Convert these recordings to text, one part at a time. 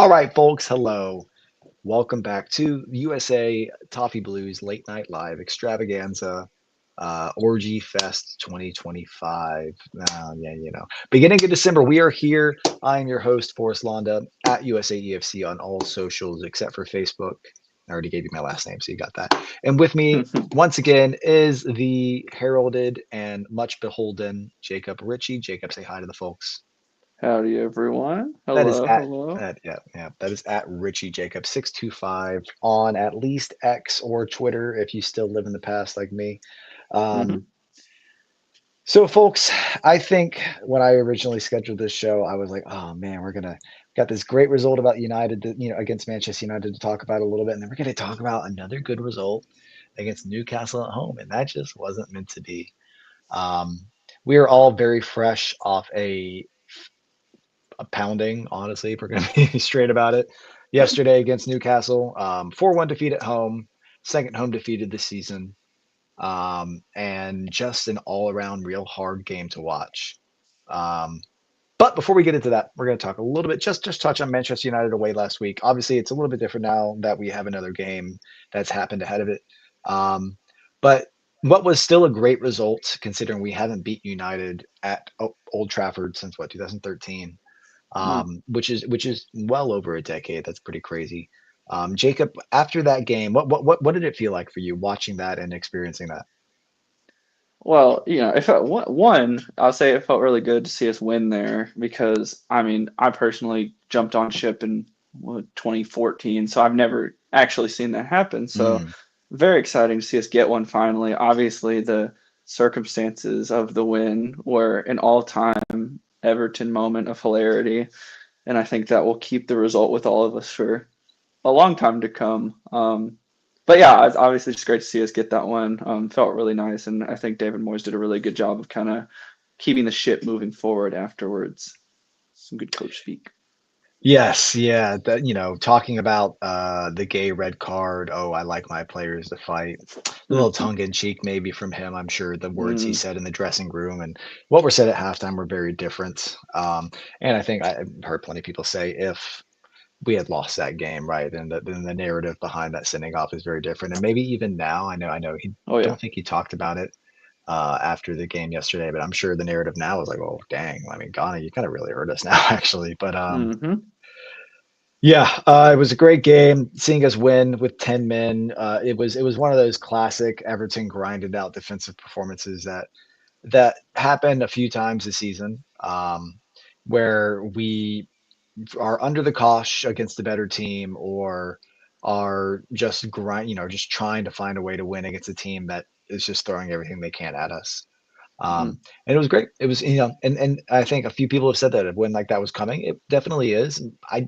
All right, folks, hello. Welcome back to USA Toffee Blues Late Night Live Extravaganza Orgy Fest 2025. Beginning of December, we are here. I am your host, Forrest Londa, at USA EFC on all socials except for Facebook. I already gave you my last name, so you got that. And with me, once again, is the heralded and much beholden Jacob Ritchie. Jacob, say hi to the folks. Howdy, everyone. That is Hello, at hello. yeah. That is at Richie Jacob 625 on at least X or Twitter if you still live in the past like me. Um, hmm so, folks, I think when I originally scheduled this show, I was like, oh man, we're gonna got this great result about United, against Manchester United to talk about a little bit, and then we're gonna talk about another good result against Newcastle at home, and that just wasn't meant to be. Um, we are all very fresh off a pounding, honestly, if we're going to be straight about it. Yesterday against Newcastle, 4-1 defeat at home, second home defeat of the season, and just an all around real hard game to watch. Um, but before we get into that, we're going to talk a little bit, just touch on Manchester United away last week. Obviously, it's a little bit different now that we have another game that's happened ahead of it. Um, but what was still a great result considering we haven't beat United at Old Trafford since what 2013, which is well over a decade. That's pretty crazy. Jacob, after that game, what did it feel like for you watching that and experiencing that? Well, it felt one, I'll say it felt really good to see us win there because I personally jumped on ship in 2014, so I've never actually seen that happen. So Mm, very exciting to see us get one finally. Obviously, the circumstances of the win were an all-time Everton moment of hilarity, and I think that will keep the result with all of us for a long time to come. But yeah, it's obviously just great to see us get that one. Felt really nice, and I think David Moyes did a really good job of kind of keeping the ship moving forward afterwards. Some good coach speak. yes, yeah. That talking about the gay red card. Oh, I like my players to fight. A little hmm tongue in cheek, maybe from him. I'm sure the words he mm said in the dressing room and what were said at halftime were very different. And I think I've heard plenty of people say if we had lost that game, right? And then the narrative behind that sending off is very different. And maybe even now, I know he Oh yeah. don't think he talked about it after the game yesterday, but I'm sure the narrative now is like, oh dang, I mean, Ghana, you kind of really hurt us now, actually. But hmm yeah, it was a great game. Seeing us win with 10 men, it was one of those classic Everton grinded out defensive performances that happened a few times this season, where we are under the cosh against a better team or are just trying to find a way to win against a team that is just throwing everything they can at us. hmm And it was great. It was, and I think a few people have said that a win like that was coming. It definitely is. I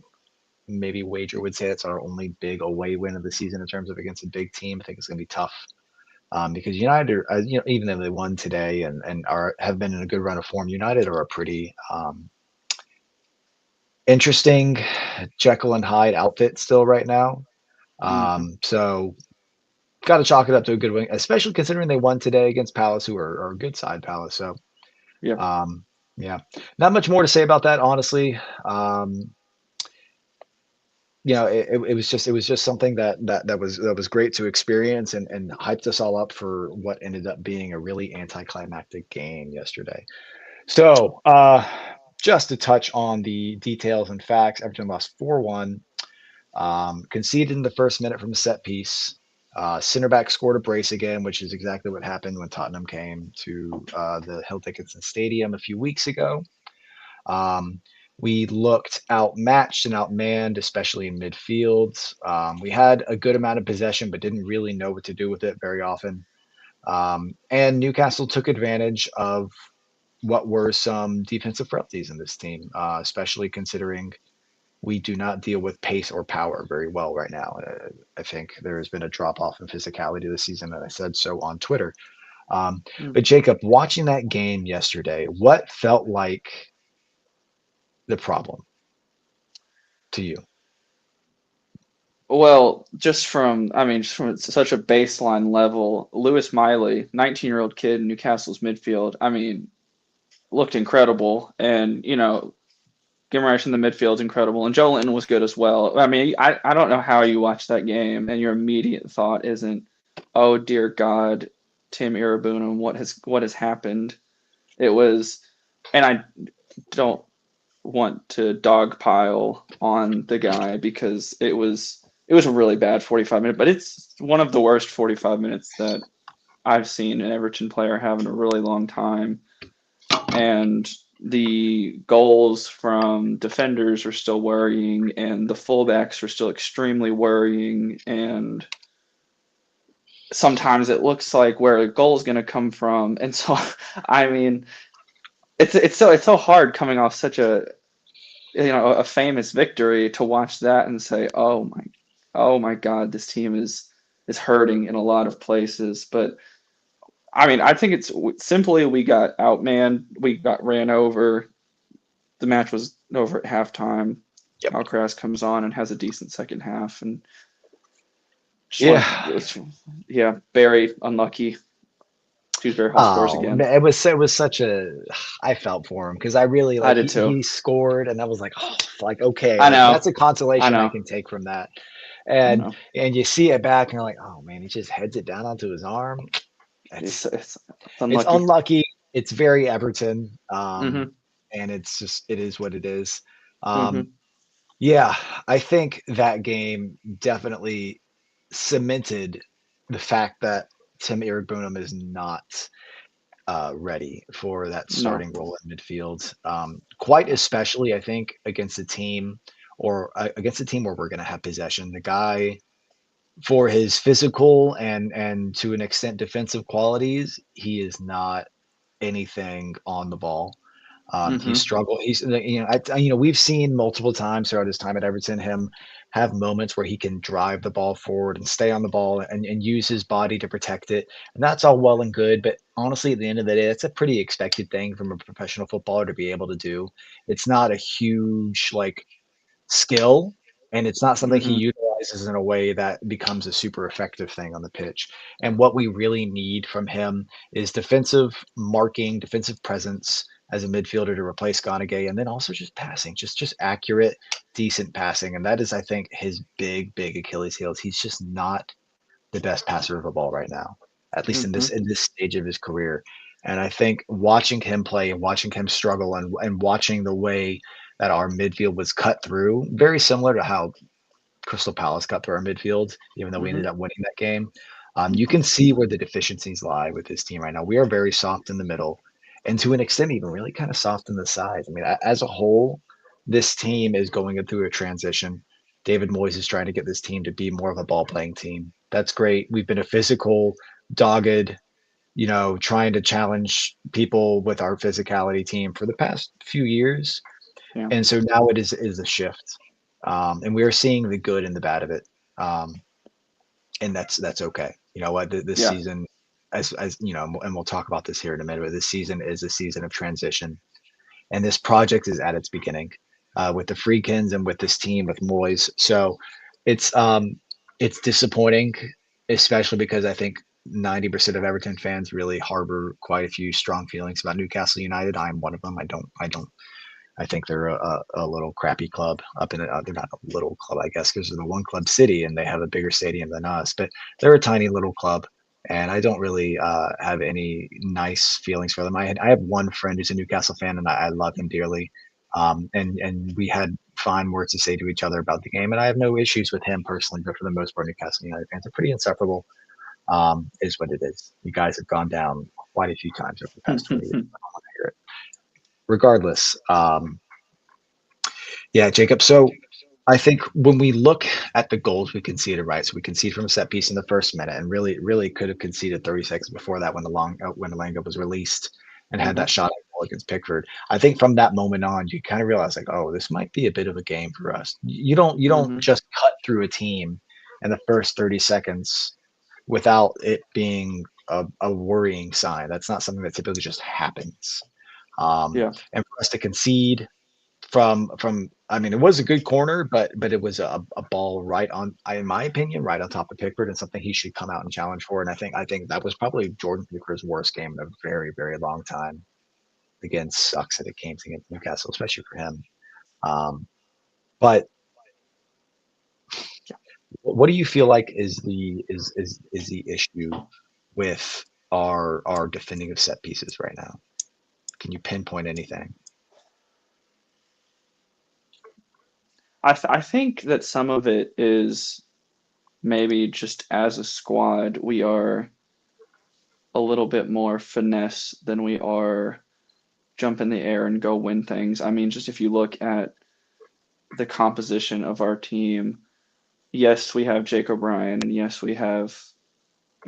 maybe wager would say it's our only big away win of the season in terms of against a big team. I think it's going to be tough because United are, even though they won today and are have been in a good run of form, United are a pretty interesting Jekyll and Hyde outfit still right now. hmm So got to chalk it up to a good win, especially considering they won today against Palace, who are a good side, Palace. So Yeah. um, yeah, not much more to say about that, honestly. Um, it was just something that was great to experience and hyped us all up for what ended up being a really anticlimactic game yesterday. So just to touch on the details and facts, Everton lost 4-1. Conceded in the first minute from a set piece. Center back scored a brace again, which is exactly what happened when Tottenham came to the Hill Dickinson Stadium a few weeks ago. Um, we looked outmatched and outmanned, especially in midfield. We had a good amount of possession, but didn't really know what to do with it very often. And Newcastle took advantage of what were some defensive frailties in this team, especially considering we do not deal with pace or power very well right now. I think there has been a drop off in physicality this season, and I said so on Twitter. Um, but Jacob, watching that game yesterday, what felt like the problem to you? Well, just from such a baseline level, Lewis Miley, 19-year-old kid in Newcastle's midfield, looked incredible. And, Guimaraes in the midfield's incredible, and Joe Linton was good as well. I mean, I don't know how you watch that game and your immediate thought isn't, oh dear God, Tim Irabunum, what has happened? It was, and I don't want to dogpile on the guy because it was a really bad 45 minutes, but it's one of the worst 45 minutes that I've seen an Everton player have in a really long time. And the goals from defenders are still worrying, and the fullbacks are still extremely worrying. And sometimes it looks like where a goal is going to come from. And so, I mean, it's so hard coming off such a famous victory to watch that and say, oh my God, this team is hurting in a lot of places. But I mean, I think it's simply we got outmanned, we got ran over. The match was over at halftime. Yep. Alcaraz comes on and has a decent second half, and Yeah. yeah, Barry unlucky. Dewsbury Hall scores Oh, again. man, it was such a. I felt for him because I really I like did too. he scored, and I was like, oh, like okay, I like that's know. a I consolation I know. can take from that. I And know. and you see it back, and you're like, oh man, he just heads it down onto his arm. It's It's it's, it's it's unlucky. unlucky. It's very Everton, Mm-hmm. and it is what it is. Um, Mm-hmm. yeah, I think that game definitely cemented the fact that Tim Iroegbunam is not ready for that No. starting role in midfield. Quite especially, I think, against a team against a team where we're going to have possession. The guy, for his physical and to an extent defensive qualities, he is not anything on the ball. He Mm-hmm. struggled. We've seen multiple times throughout his time at Everton him have moments where he can drive the ball forward and stay on the ball and use his body to protect it. And that's all well and good. But honestly, at the end of the day, it's a pretty expected thing from a professional footballer to be able to do. It's not a huge like skill, and it's not something he Mm-hmm. utilizes in a way that becomes a super effective thing on the pitch. And what we really need from him is defensive marking, defensive presence as a midfielder to replace Gonagay, and then also just passing, just accurate, decent passing. And that is, I think, his big Achilles heel. He's just not the best passer of a ball right now, at least in Mm-hmm. this stage of his career. And I think watching him play and watching him struggle and watching the way that our midfield was cut through, very similar to how Crystal Palace cut through our midfield, even though we Mm-hmm. ended up winning that game. You can see where the deficiencies lie with this team right now. We are very soft in the middle, and to an extent, even really kind of soft in the sides. I mean, as a whole, this team is going through a transition. David Moyes is trying to get this team to be more of a ball playing team. That's great. We've been a physical, dogged, trying to challenge people with our physicality team for the past few years. Yeah. And so now it is a shift. And we are seeing the good and the bad of it. Um, and that's okay. You know what? This Yeah. season, as you know, and we'll talk about this here in a minute, but this season is a season of transition. And this project is at its beginning with the Freakins and with this team with Moyes. So it's um, it's disappointing, especially because I think 90% of Everton fans really harbor quite a few strong feelings about Newcastle United. I'm one of them. I think they're a little crappy club up in it. They're not a little club, I guess, because they're the one club city and they have a bigger stadium than us. But they're a tiny little club, and I don't really have any nice feelings for them. I have one friend who's a Newcastle fan, and I love him dearly. And we had fine words to say to each other about the game, and I have no issues with him personally. But for the most part, Newcastle United fans are pretty insufferable. Is what it is. You guys have gone down quite a few times over the past 20 years. I don't want to hear it. Regardless, yeah, Jacob. So I think when we look at the goals we conceded, right? So we conceded from a set piece in the first minute, and really could have conceded 30 seconds before that when the Alanga was released and had Mm-hmm. that shot on goal against Pickford. I think from that moment on, you kind of realize like, oh, this might be a bit of a game for us. You don't Mm-hmm. just cut through a team in the first 30 seconds without it being a worrying sign. That's not something that typically just happens. Yeah. And for us to concede from I mean, it was a good corner, but it was a ball right on, in my opinion, right on top of Pickford, and something he should come out and challenge for. And I think that was probably Jordan Pickford's worst game in a very long time. Again, sucks that it came against Newcastle, especially for him. Um, but what do you feel like is the issue with our defending of set pieces right now? Can you pinpoint anything? I think that some of it is maybe just as a squad, we are a little bit more finesse than we are jump in the air and go win things. I mean, just if you look at the composition of our team, yes, we have Jake O'Brien, and yes, we have,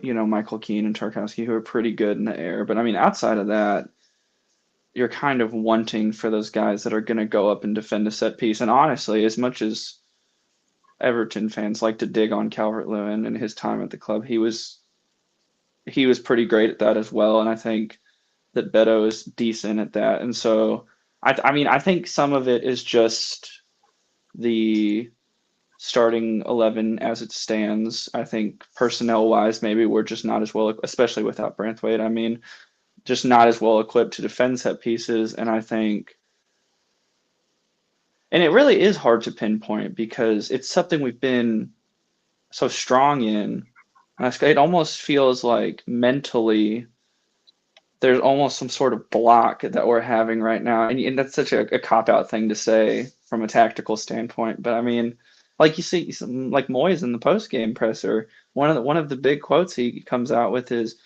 Michael Keane and Tarkowski, who are pretty good in the air. But I mean, outside of that, you're kind of wanting for those guys that are going to go up and defend a set piece. And honestly, as much as Everton fans like to dig on Calvert-Lewin and his time at the club, he was pretty great at that as well. And I think that Beto is decent at that. And so, I mean, I think some of it is just the starting 11 as it stands. I think personnel wise, maybe we're just not as well, especially without Branthwaite. I mean, just not as well equipped to defend set pieces. And I think, and it really is hard to pinpoint because it's something we've been so strong in. It almost feels like mentally there's almost some sort of block that we're having right now. And that's such a cop out thing to say from a tactical standpoint. But I mean, like you see, like Moyes in the post game presser, one of the big quotes he comes out with is,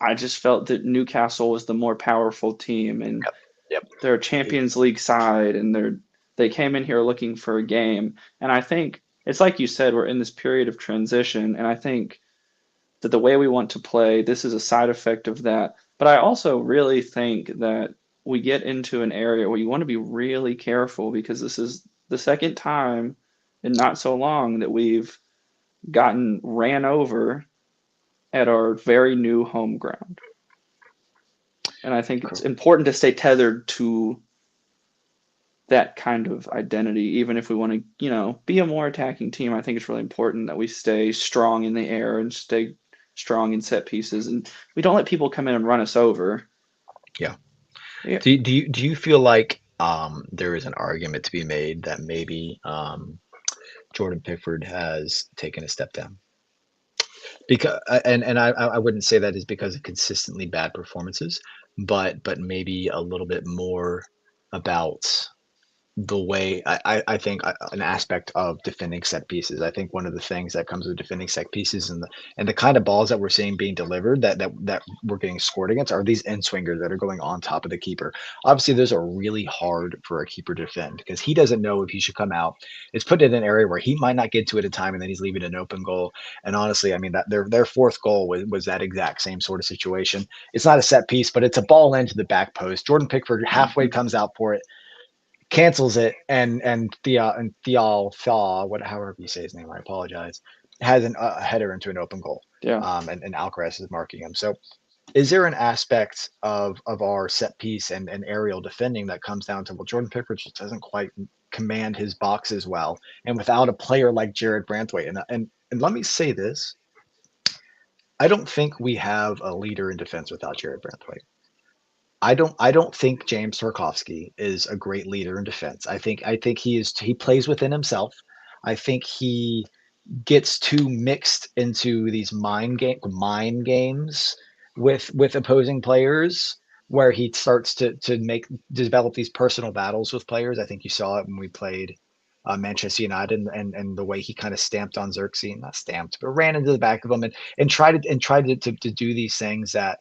"I just felt that Newcastle was the more powerful team, and Yep. Yep. they're a Champions League side, and they came in here looking for a game." And I think it's like you said, we're in this period of transition, and I think that the way we want to play, this is a side effect of that. But I also really think that we get into an area where you want to be really careful because this is the second time in not so long that we've gotten ran over at our very new home ground. And I think it's important to stay tethered to that kind of identity, even if we want to, be a more attacking team. I think it's really important that we stay strong in the air and stay strong in set pieces, and we don't let people come in and run us over. Yeah. Yeah, Do you feel like there is an argument to be made that maybe Jordan Pickford has taken a step down? Because and I wouldn't say that is because of consistently bad performances, but maybe a little bit more about the way I think an aspect of defending set pieces. I think one of the things that comes with defending set pieces and the kind of balls that we're seeing being delivered that we're getting scored against are these in swingers that are going on top of the keeper. Obviously, those are really hard for a keeper to defend because he doesn't know if he should come out. It's put in an area where he might not get to it in time, and then he's leaving an open goal. And honestly, I mean that their fourth goal was that exact same sort of situation. It's not a set piece, but it's a ball into the back post. Jordan Pickford halfway comes out for it, cancels it, and Thial Thaw, what however you say his name, I apologize, has a header into an open goal. yeah. And Alcaraz is marking him. So is there an aspect of our set piece and aerial defending that comes down to, well, Jordan Pickford just doesn't quite command his box as well, and without a player like Jared Branthwaite, and let me say this, I don't think we have a leader in defense without Jared Branthwaite. I don't think James Tarkowski is a great leader in defense. I think he plays within himself. I think he gets too mixed into these mind games with opposing players where he starts to make develop these personal battles with players. I think you saw it when we played Manchester United, and the way he kind of stamped on Xerxes, not stamped, but ran into the back of him and tried to do these things that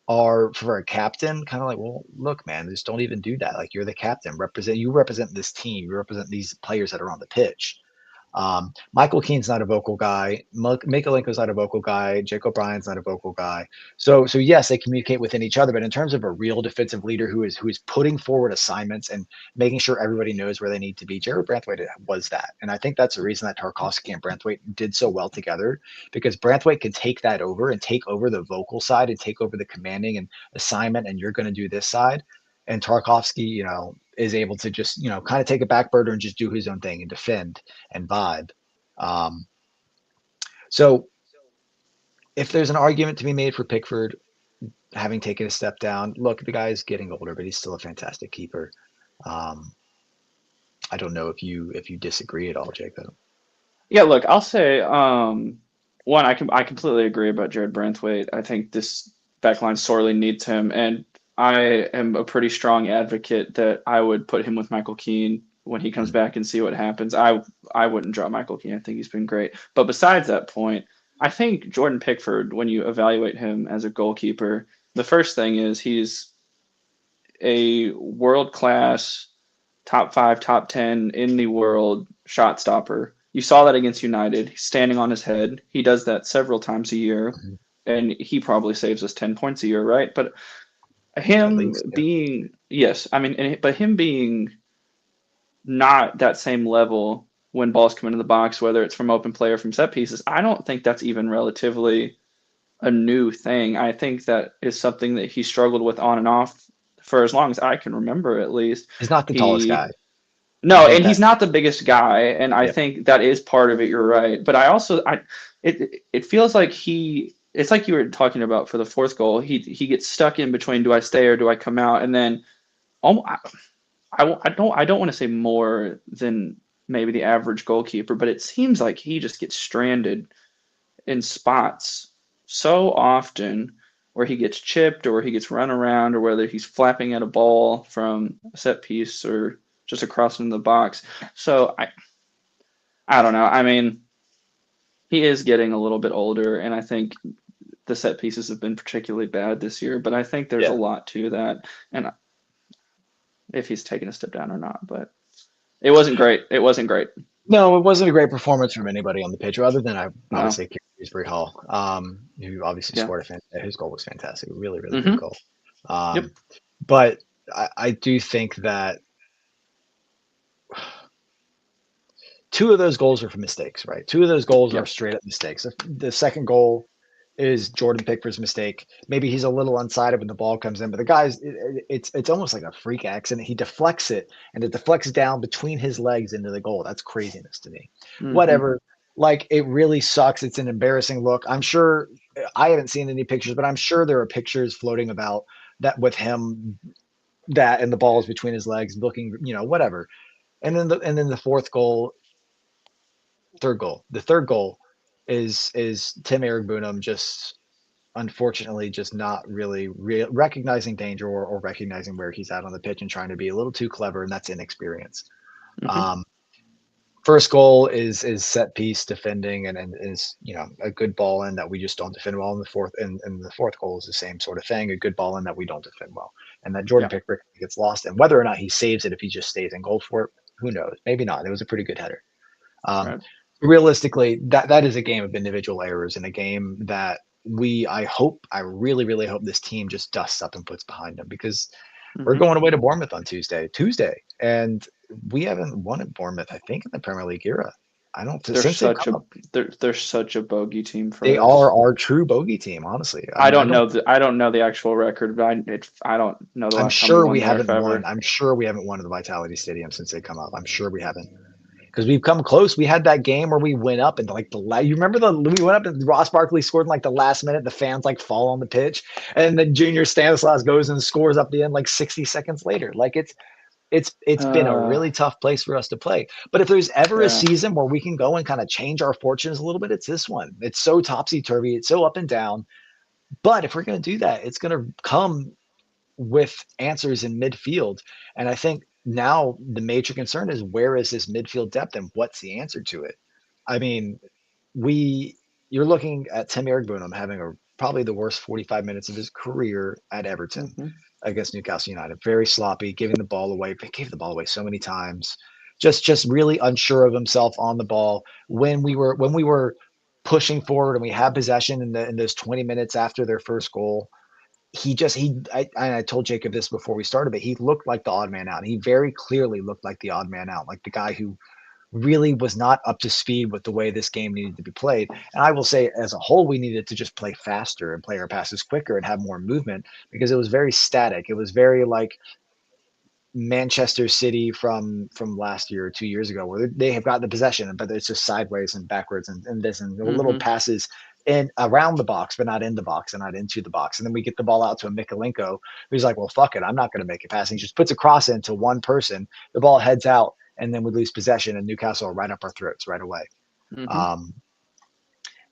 are for a captain, kind of like, well, look, man, just don't even do that. Like, you're the captain, you represent this team, you represent these players that are on the pitch. Michael Keane's not a vocal guy. Mikalenko's not a vocal guy. Jake O'Brien's not a vocal guy. So yes, they communicate within each other, but in terms of a real defensive leader who is putting forward assignments and making sure everybody knows where they need to be, Jared Branthwaite was that, and I think that's the reason that Tarkovsky and Branthwaite did so well together, because Branthwaite can take that over and take over the vocal side and take over the commanding and assignment, and you're going to do this side, and Tarkovsky, is able to just kind of take a back burner and just do his own thing and defend and vibe. Um, so if there's an argument to be made for Pickford having taken a step down, look, the guy's getting older, but he's still a fantastic keeper. Um, I don't know if you disagree at all, Jacob. Yeah, look, I'll say one, I completely agree about Jared Branthwaite. I think this backline sorely needs him, and I am a pretty strong advocate that I would put him with Michael Keane when he comes Mhm. back and see what happens. I wouldn't drop Michael Keane. I think he's been great. But besides that point, I think Jordan Pickford, when you evaluate him as a goalkeeper, the first thing is he's a world class top five, top 10 in the world shot stopper. You saw that against United. He's standing on his head. He does that several times a year, Mhm. and he probably saves us 10 points a year, right? But At him least, yeah. being, yes, I mean, but him being not that same level when balls come into the box, whether it's from open play or from set pieces, I don't think that's even relatively a new thing. I think that is something that he struggled with on and off for as long as I can remember, at least. He's not the tallest He guy. I No, think and that. he's not the biggest guy, and I Yeah. think that is part of it. You're right, but I also it feels like it's like you were talking about for the fourth goal. He gets stuck in between, do I stay or do I come out? And then I don't want to say more than maybe the average goalkeeper, but it seems like he just gets stranded in spots so often where he gets chipped or he gets run around or whether he's flapping at a ball from a set piece or just across in the box. So I don't know. I mean, he is getting a little bit older, and I think the set pieces have been particularly bad this year. But I think there's a Yeah. lot to that, and if he's taking a step down or not. But it wasn't great. It wasn't great. No, it wasn't a great performance from anybody on the pitch, other than I would No. say Dewsbury Hall, who obviously Yeah. scored his goal was fantastic, really, really good Mm-hmm. goal. Yep. Um, but I do think that two of those goals are from mistakes, right? Two of those goals are Yeah. straight up mistakes. The second goal is Jordan Pickford's mistake. Maybe he's a little unsighted when the ball comes in, but the guy's it's almost like a freak accident. He deflects it, and it deflects down between his legs into the goal. That's craziness to me. Mm-hmm. Whatever. Like it really sucks. It's an embarrassing look. I'm sure I haven't seen any pictures, but I'm sure there are pictures floating about that with him that and the ball is between his legs, looking, whatever. And then the fourth goal, third goal. The third goal is Tim Eric Bunham just unfortunately just not really recognizing danger or recognizing where he's at on the pitch and trying to be a little too clever, and that's inexperience. Mm-hmm. Um, First goal is set piece defending and is a good ball in that we just don't defend well. In the fourth and the fourth goal is the same sort of thing, a good ball in that we don't defend well, and that Jordan Yeah. Pickford gets lost. And whether or not he saves it, if he just stays in goal for it, who knows? Maybe not. It was a pretty good header. Um, Right. Realistically, that is a game of individual errors and a game that I really, really hope this team just dusts up and puts behind them because we're Mm-hmm. going away to Bournemouth on Tuesday, and we haven't won at Bournemouth, I think, in the Premier League era. I don't They're since they've such come a up. they're such a bogey team They for are us. our true bogey team, honestly. I mean, I don't know the actual record, but I don't know the I'm last time we sure we won there if haven't won. ever. I'm sure we haven't won at the Vitality Stadium since they come up. I'm sure we haven't. Because we've come close. We had that game where we went up and like you remember we went up and Ross Barkley scored in like the last minute. The fans like fall on the pitch, and then Junior Stanislas goes and scores up the end like 60 seconds later. Like it's been a Uh, really tough place for us to play. But if there's ever a yeah. season where we can go and kind of change our fortunes a little bit, it's this one. It's so topsy turvy. It's so up and down. But if we're going to do that, it's going to come with answers in midfield. And I think now the major concern is where is this midfield depth and what's the answer to it? I mean, we you're looking at Tim Eric Bunham having probably the worst 45 minutes of his career at Everton Mm-hmm. against Newcastle United. Very sloppy, giving the ball away. He gave the ball away so many times. Just really unsure of himself on the ball. When we were pushing forward and we had possession in those 20 minutes after their first goal, he just he I told Jacob this before we started, but he looked like the odd man out. He very clearly looked like the odd man out, like the guy who really was not up to speed with the way this game needed to be played. And I will say, as a whole, we needed to just play faster and play our passes quicker and have more movement because it was very static. It was very like Manchester City from last year or 2 years ago, where they have got the possession, but it's just sideways and backwards and this and little Mm-hmm. passes in around the box, but not in the box and not into the box. And then we get the ball out to a Mikalenko, who's like, well, fuck it, I'm not going to make a pass. And he just puts a cross into one person. The ball heads out, and then we lose possession, and Newcastle are right up our throats right away. Hmm. Um,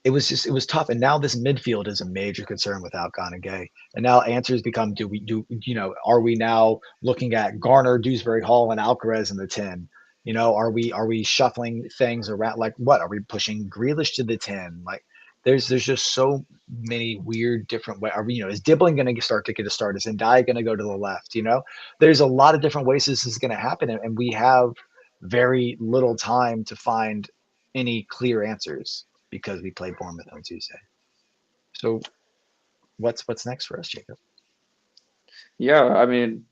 it was tough, and now this midfield is a major concern without Ghana Gay. And now answers become: are we now looking at Garner, Dewsbury Hall, and Alcaraz in the 10? Are we shuffling things around? Like, what are we pushing Grealish to the 10? Like, there's just so many weird different ways. Are we, is Dibbling going to start to get a start? Is Ndai going to go to the left? There's a lot of different ways this is going to happen, and we have very little time to find any clear answers because we play Bournemouth on Tuesday. So what's next for us, Jacob? Yeah, I mean,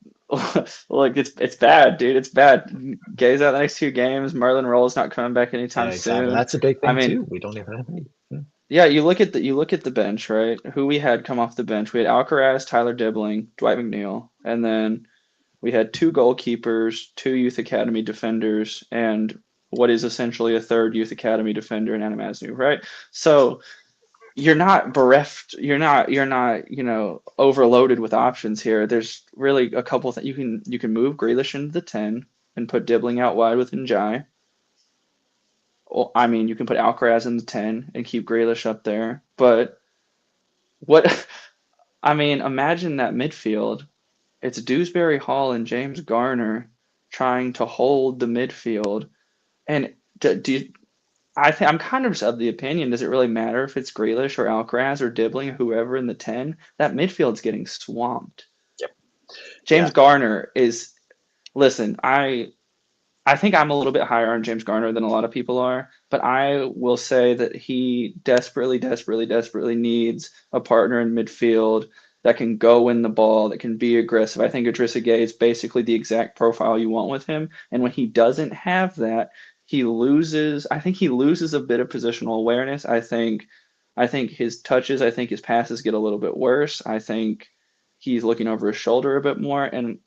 look, it's bad, dude. It's bad. Gay's out the next 2 games. Merlin Roll's not coming back anytime Yeah, exactly. soon. That's a big I thing mean, too. We don't even have any. yeah, you look at the bench, right? Who we had come off the bench. We had Alcaraz, Tyler Dibbling, Dwight McNeil, and then we had 2 goalkeepers, 2 youth academy defenders, and what is essentially a third youth academy defender in Anamaznu, right? So you're not bereft, you're not overloaded with options here. There's really a couple things you can move Grealish into the 10 and put Dibbling out wide with Njai. Well, I mean, you can put Alcaraz in the 10 and keep Grealish up there. But what I mean, imagine that midfield. It's Dewsbury Hall and James Garner trying to hold the midfield. And I'm kind of just of the opinion, does it really matter if it's Grealish or Alcaraz or Dibbling or whoever in the 10? That midfield's getting swamped. Yep. James Yeah. Garner is, listen, I think I'm a little bit higher on James Garner than a lot of people are, but I will say that he desperately, desperately, desperately needs a partner in midfield that can go win the ball, that can be aggressive. I think Idrissa Gueye is basically the exact profile you want with him. And when he doesn't have that, I think he loses a bit of positional awareness. I think his touches, I think his passes get a little bit worse. I think he's looking over his shoulder a bit more. And,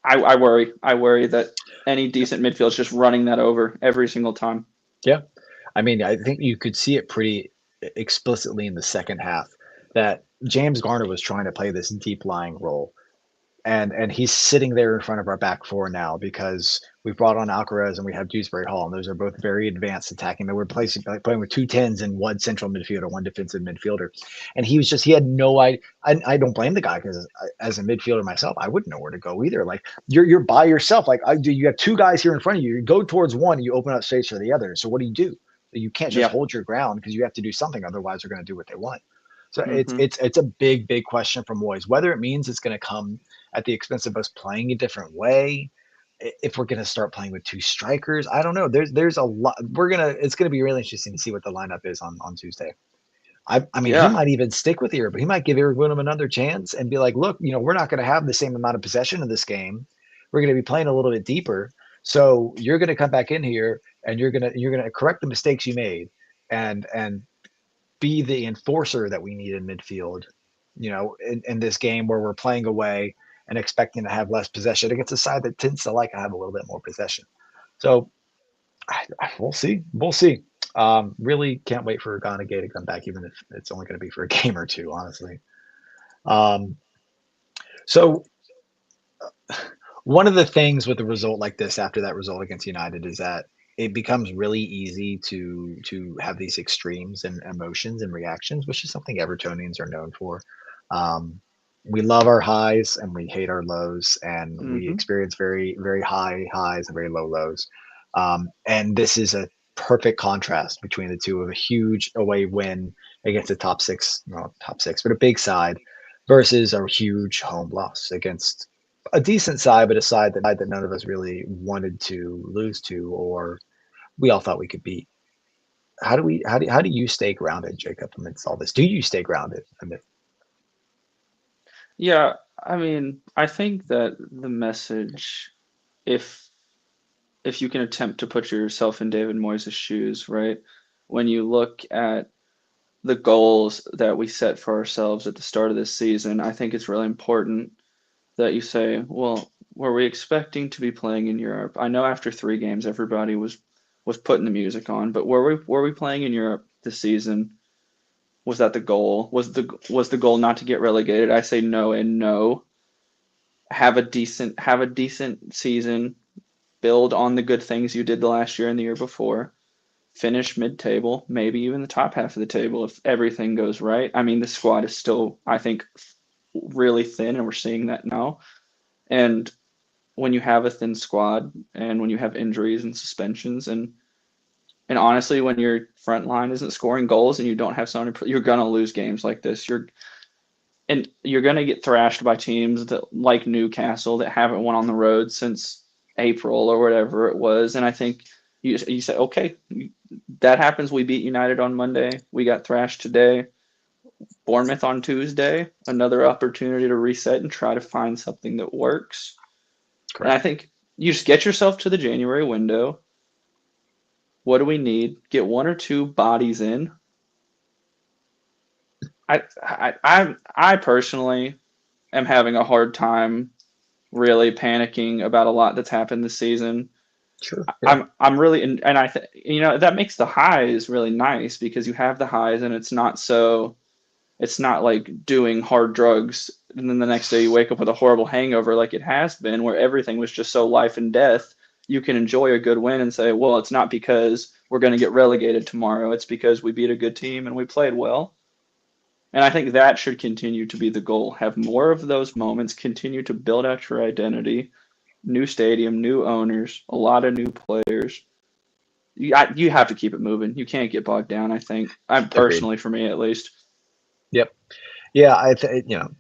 I worry. I worry that any decent midfield is just running that over every single time. Yeah. I mean, I think you could see it pretty explicitly in the second half that James Garner was trying to play this deep lying role. And he's sitting there in front of our back four now because we brought on Alcaraz and we have Dewsbury Hall, and those are both very advanced attacking. They were playing with 2 10s and one central midfielder, one defensive midfielder, and he had no idea. I don't blame the guy because as a midfielder myself, I wouldn't know where to go either. Like you're by yourself. Like I do, you have 2 guys here in front of you. You go towards one, and you open up space for the other. So what do? You can't just Yeah. hold your ground because you have to do something. Otherwise, they're going to do what they want. So it's Hmm. it's it's a big question for Moyes. Whether it means it's going to come at the expense of us playing a different way, if we're going to start playing with 2 strikers, I don't know. There's a lot. It's gonna be really interesting to see what the lineup is on Tuesday. I mean, he Yeah. might even stick with here, but he might give Eric Woodham another chance and be like, look, we're not going to have the same amount of possession in this game. We're going to be playing a little bit deeper. So you're going to come back in here and you're gonna correct the mistakes you made and be the enforcer that we need in midfield, in this game where we're playing away and expecting to have less possession against a side that tends to like to have a little bit more possession. So we'll see. We'll see. Really can't wait for Ghana Gay to come back, even if it's only going to be for a game or two, honestly. Um, so one of the things with a result like this after that result against United is that it becomes really easy to have these extremes and emotions and reactions, which is something Evertonians are known for. Um, we love our highs and we hate our lows, and we Hmm. experience very very high highs and very low lows. And this is a perfect contrast between the two of a huge away win against a top six, well, top six, but a big side versus a huge home loss against a decent side, but a side that none of us really wanted to lose to, or we all thought we could beat. How do you stay grounded, Jacob, amidst all this? Do you stay grounded amid? Yeah. I mean, I think that the message, if if you can attempt to put yourself in David Moyes' shoes, right? When you look at the goals that we set for ourselves at the start of this season, I think it's really important that you say, well, were we expecting to be playing in Europe? I know after 3 games everybody was putting the music on, but were we playing in Europe this season? Was that the goal? Was the goal not to get relegated? I say no and no. have a decent season, build on the good things you did the last year and the year before, finish mid-table, maybe even the top half of the table if everything goes right. I mean, the squad is still, I think, really thin, and we're seeing that now. And when you have a thin squad and when you have injuries and suspensions and honestly, when your front line isn't scoring goals and you don't have someone, you're gonna lose games like this. You're gonna get thrashed by teams that like Newcastle that haven't won on the road since April or whatever it was. And I think you say, okay, that happens. We beat United on Monday. We got thrashed today. Bournemouth on Tuesday. Another opportunity to reset and try to find something that works. And I Correct. think you just get yourself to the January window. What do we need? Get one or two bodies in. I personally am having a hard time really panicking about a lot that's happened this season. Sure. Yeah. I'm really and I think that makes the highs really nice because you have the highs and it's not like doing hard drugs and then the next day you wake up with a horrible hangover like it has been where everything was just so life and death. You can enjoy a good win and say, well, it's not because we're going to get relegated tomorrow. It's because we beat a good team and we played well. And I think that should continue to be the goal. Have more of those moments, continue to build out your identity, new stadium, new owners, a lot of new players. You have to keep it moving. You can't get bogged down, I think. I'm Agreed. personally, for me at least. Yep. Yeah,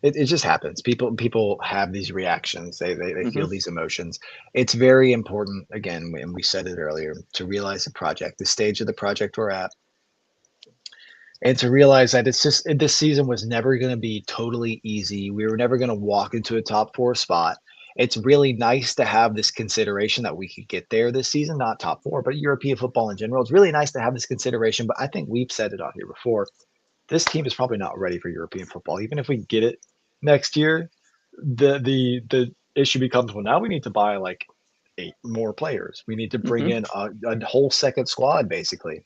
it just happens. People have these reactions. They feel Hmm. these emotions. It's very important, again, and we said it earlier, to realize the project, the stage of the project we're at, and to realize that it's just this season was never going to be totally easy. We were never going to walk into a top four spot. It's really nice to have this consideration that we could get there this season, not top four, but European football in general. It's really nice to have this consideration. But I think we've said it on here before, this team is probably not ready for European football. Even if we get it next year, the issue becomes, well, now we need to buy like 8 more players. We need to bring Hmm. in a whole second squad basically,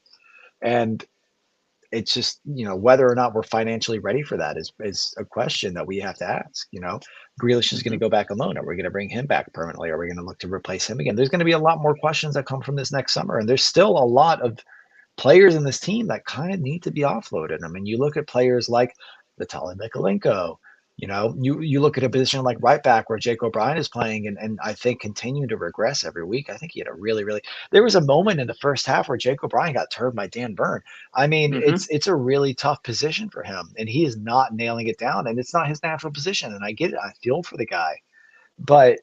and it's just whether or not we're financially ready for that is a question that we have to ask. Grealish is going to Hmm. go back alone. Are we going to bring him back permanently? Are we going to look to replace him again? There's going to be a lot more questions that come from this next summer, and there's still a lot of players in this team that kind of need to be offloaded. I mean, you look at players like Vitaly Mikalenko. You look at a position like right back where Jake O'Brien is playing, and I think continuing to regress every week. I think he had a really. There was a moment in the first half where Jake O'Brien got turned by Dan Burn. I mean, Hmm. it's a really tough position for him, and he is not nailing it down, and it's not his natural position. And I get it. I feel for the guy, but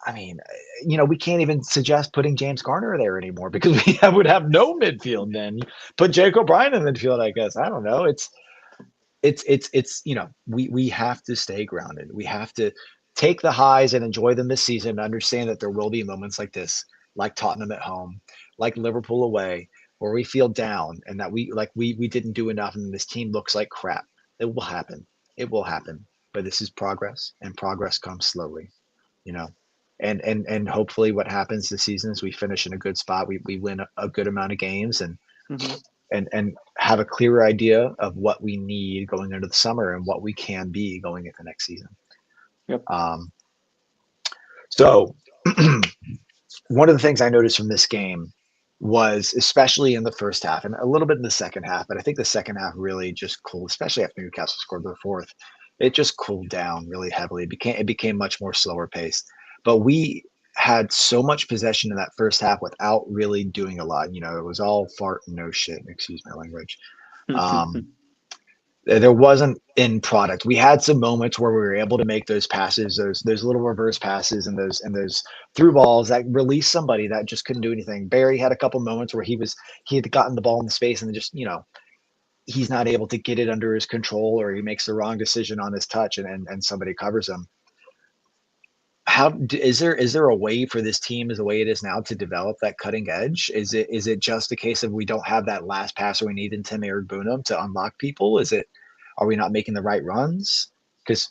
I mean, we can't even suggest putting James Garner there anymore because would have no midfield then. Put Jake O'Brien in midfield, I guess. I don't know. We have to stay grounded. We have to take the highs and enjoy them this season and understand that there will be moments like this, like Tottenham at home, like Liverpool away, where we feel down and that we didn't do enough and this team looks like crap. It will happen. It will happen. But this is progress, and progress comes slowly you know. And hopefully what happens this season is we finish in a good spot. We win a good amount of games Hmm. and have a clearer idea of what we need going into the summer and what we can be going into next season. Yep. Um, so one of the things I noticed from this game was, especially in the first half and a little bit in the second half, but I think the second half really just cooled, especially after Newcastle scored their fourth. It just cooled down really heavily. It became much more slower paced. But we had so much possession in that first half without really doing a lot. It was all fart and no shit. Excuse my language. Um, there wasn't in product. We had some moments where we were able to make those passes, those little reverse passes, and those through balls that released somebody that just couldn't do anything. Barry had a couple moments where he had gotten the ball in the space and just he's not able to get it under his control, or he makes the wrong decision on his touch, and somebody covers him. How is there a way for this team, as the way it is now, to develop that cutting edge? Is it just a case of we don't have that last passer we need in Tim Bunum to unlock people? Are we not making the right runs? Because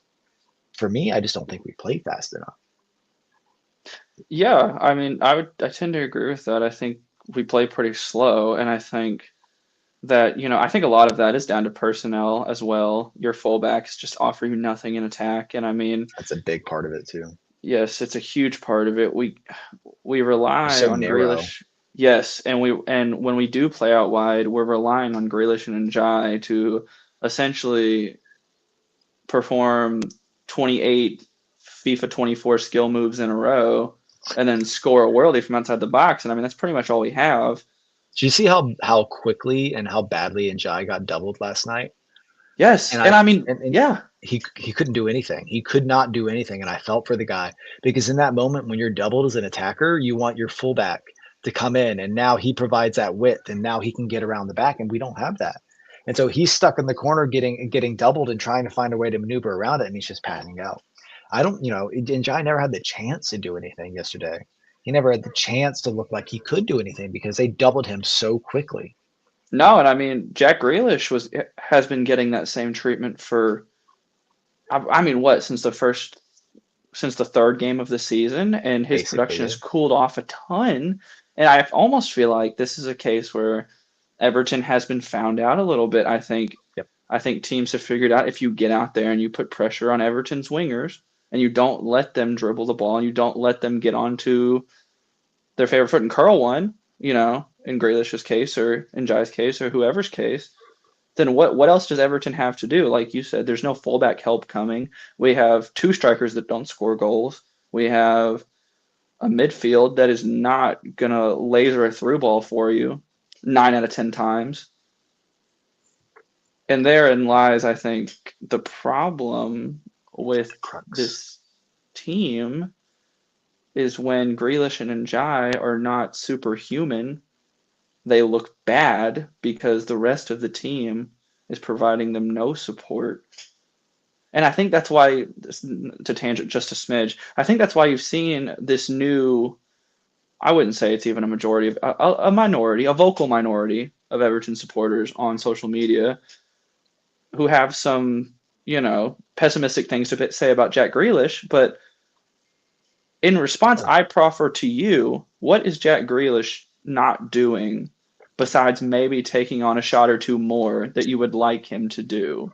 for me, I just don't think we play fast enough. Yeah, I mean, I tend to agree with that. I think we play pretty slow, and I think that, I think a lot of that is down to personnel as well. Your fullbacks just offer you nothing in attack. And I mean, That's a big part of it too. yes, it's a huge part of it. We They're rely so on narrow. Grealish. Yes, and when we do play out wide, we're relying on Grealish and Njai to essentially perform 28 FIFA 24 skill moves in a row and then score a worldie from outside the box. And I mean, that's pretty much all we have. Do you see how quickly and how badly Njai got doubled last night? Yes, And and I I mean, and yeah, he couldn't do anything. He could not do anything, and I felt for the guy because in that moment when you're doubled as an attacker, you want your fullback to come in, and now he provides that width, and now he can get around the back, and we don't have that. And so he's stuck in the corner getting doubled and trying to find a way to maneuver around it, and he's just passing out. I don't, and Jai never had the chance to do anything yesterday. He never had the chance to look like he could do anything because they doubled him so quickly. no, and I mean, Jack Grealish has been getting that same treatment for, I mean, what, since the third game of the season, and his Basically, production yeah. has cooled off a ton. And I almost feel like this is a case where Everton has been found out a little bit. Yep. I think teams have figured out if you get out there and you put pressure on Everton's wingers and you don't let them dribble the ball and you don't let them get onto their favorite foot and curl one, in Grealish's case or in Jai's case or whoever's case, then what else does Everton have to do? Like you said, there's no fullback help coming. We have two strikers that don't score goals. We have a midfield that is not gonna laser a through ball for you 9 out of 10 times. And therein lies, I think, the problem with The crux. this team is when Grealish and Njai are not superhuman, they look bad because the rest of the team is providing them no support. And I think that's why, to tangent just a smidge, I think that's why you've seen this new, I wouldn't say it's even a majority, of a minority, a vocal minority of Everton supporters on social media who have some, pessimistic things to say about Jack Grealish. But in response, Oh, I proffer to you, what is Jack Grealish not doing besides maybe taking on a shot or two more that you would like him to do?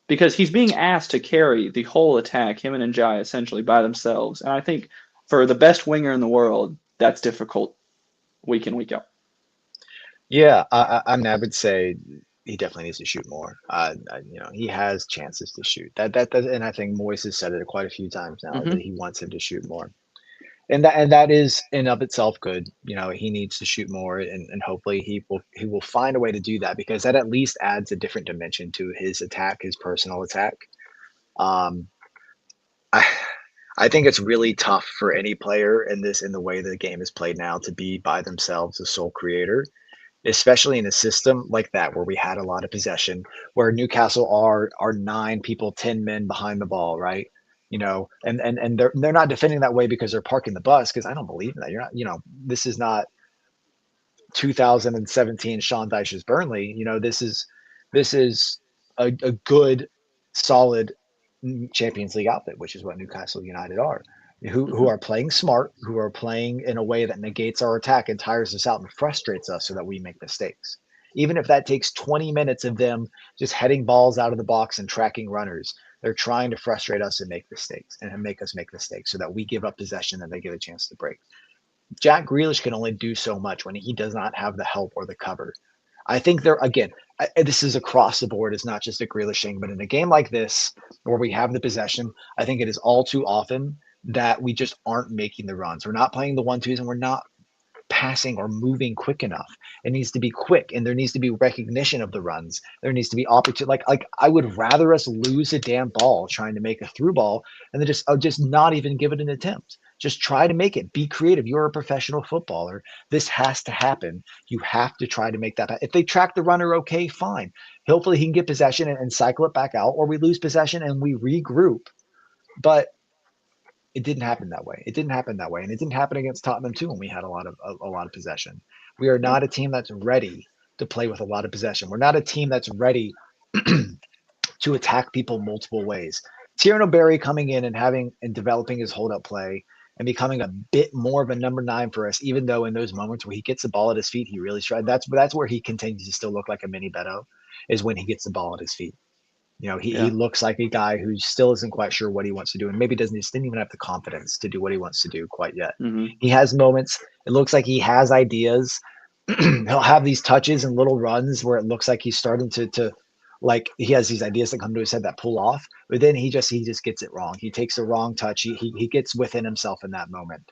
Because he's being asked to carry the whole attack, him and Njai, essentially by themselves. And I think for the best winger in the world, that's difficult week in, week out. yeah. I mean, I would say he definitely needs to shoot more. He has chances to shoot. And I think Moyes has said it quite a few times now that Mm-hmm. he wants him to shoot more. And that is in of itself good. He needs to shoot more, and hopefully he will find a way to do that because that at least adds a different dimension to his attack, his personal attack. Um, I I think it's really tough for any player in the way the game is played now to be by themselves a sole creator, especially in a system like that where we had a lot of possession, where Newcastle are 9 people, 10 men behind the ball, right? And they're not defending that way because they're parking the bus. Because I don't believe in that. You're not, this is not 2017 Sean Dyche's Burnley. This is a good, solid Champions League outfit, which is what Newcastle United are, who Mm-hmm. are playing smart, who are playing in a way that negates our attack and tires us out and frustrates us so that we make mistakes. Even if that takes 20 minutes of them just heading balls out of the box and tracking runners, they're trying to frustrate us and make mistakes and make us make mistakes so that we give up possession and they get a chance to break. Jack Grealish can only do so much when he does not have the help or the cover. I think there again, this is across the board. It's not just a Grealish thing, but in a game like this where we have the possession, I think it is all too often that we just aren't making the runs. We're not playing the 1-2s, and we're not passing or moving quick enough. It needs to be quick, and there needs to be recognition of the runs. There needs to be opportunity. Like I would rather us lose a damn ball trying to make a through ball and then just not even give it an attempt. Just try to make it. Be creative. You're a professional footballer. This has to happen. You have to try to make that. If they track the runner, okay, fine. Hopefully he can get possession and cycle it back out, or we lose possession and we regroup. But it didn't happen that way. It didn't happen that way, and it didn't happen against Tottenham too when we had a lot of possession. We are Yeah. not a team that's ready to play with a lot of possession. We're not a team that's ready to attack people multiple ways. Tierno Barry coming in and having and developing his hold up play and becoming a bit more of a number nine for us, even though in those moments where he gets the ball at his feet, he really strides. That's where he continues to still look like a mini Beto, is when he gets the ball at his feet. He Yeah. looks like a guy who still isn't quite sure what he wants to do, and maybe didn't even have the confidence to do what he wants to do quite yet. Mm-hmm. He has moments. It looks like he has ideas. He'll have these touches and little runs where it looks like he's starting to like he has these ideas that come to his head that pull off, but then he just gets it wrong. He takes the wrong touch. He gets within himself in that moment.